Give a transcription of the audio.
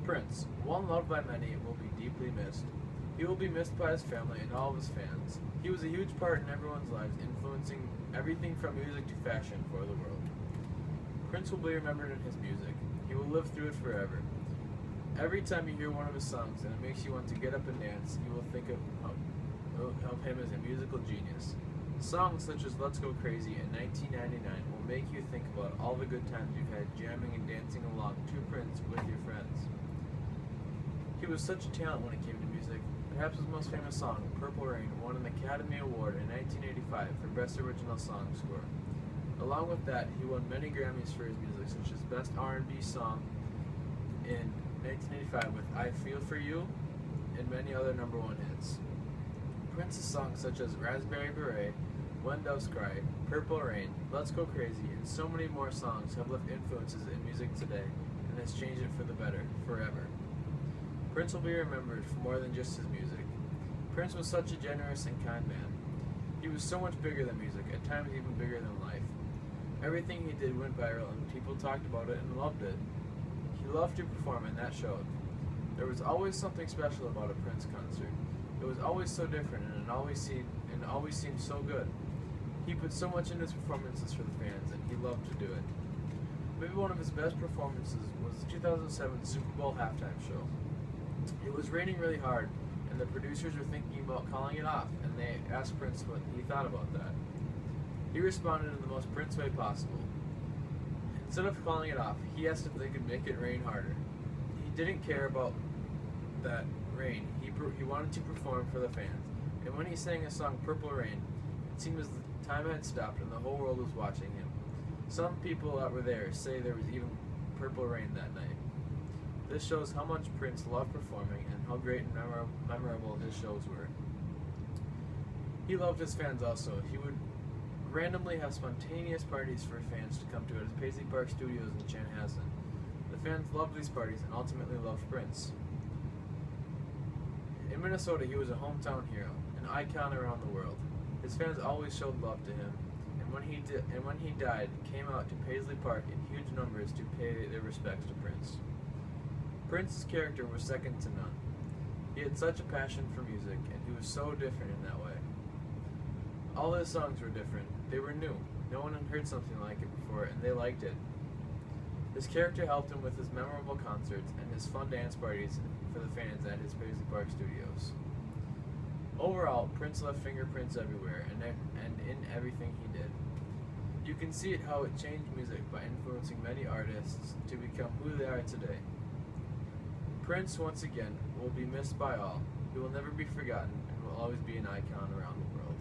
Prince, one loved by many, will be deeply missed. He will be missed by his family and all of his fans. He was a huge part in everyone's lives, influencing everything from music to fashion for the world. Prince will be remembered in his music. He will live through it forever. Every time you hear one of his songs and it makes you want to get up and dance, you will think of him as a musical genius. Songs such as Let's Go Crazy in 1999 will make you think about all the good times you've had jamming and dancing along to Prince with your friends. He was such a talent when it came to music. Perhaps his most famous song, Purple Rain, won an Academy Award in 1985 for Best Original Song Score. Along with that, he won many Grammys for his music, such as Best R&B Song in 1985 with I Feel For You and many other number one hits. Prince's songs such as Raspberry Beret, When Doves Cry, Purple Rain, Let's Go Crazy, and so many more songs have left influences in music today and has changed it for the better, forever. Prince will be remembered for more than just his music. Prince was such a generous and kind man. He was so much bigger than music, at times even bigger than life. Everything he did went viral and people talked about it and loved it. He loved to perform and that showed. There was always something special about a Prince concert. It was always so different and it always seemed so good. He put so much into his performances for the fans and he loved to do it. Maybe one of his best performances was the 2007 Super Bowl halftime show. It was raining really hard, and the producers were thinking about calling it off, and they asked Prince what he thought about that. He responded in the most Prince way possible. Instead of calling it off, he asked if they could make it rain harder. He didn't care about that rain. He wanted to perform for the fans, and when he sang his song Purple Rain, it seemed as the time had stopped and the whole world was watching him. Some people that were there say there was even purple rain that night. This shows how much Prince loved performing and how great and memorable his shows were. He loved his fans also. He would randomly have spontaneous parties for fans to come to at his Paisley Park Studios in Chanhassen. The fans loved these parties and ultimately loved Prince. In Minnesota, he was a hometown hero, an icon around the world. His fans always showed love to him, and when he died, came out to Paisley Park in huge numbers to pay their respects to Prince. Prince's character was second to none. He had such a passion for music, and he was so different in that way. All his songs were different. They were new. No one had heard something like it before, and they liked it. His character helped him with his memorable concerts and his fun dance parties for the fans at his Paisley Park Studios. Overall, Prince left fingerprints everywhere and in everything he did. You can see it how it changed music by influencing many artists to become who they are today. Prince, once again, will be missed by all. He will never be forgotten and will always be an icon around the world.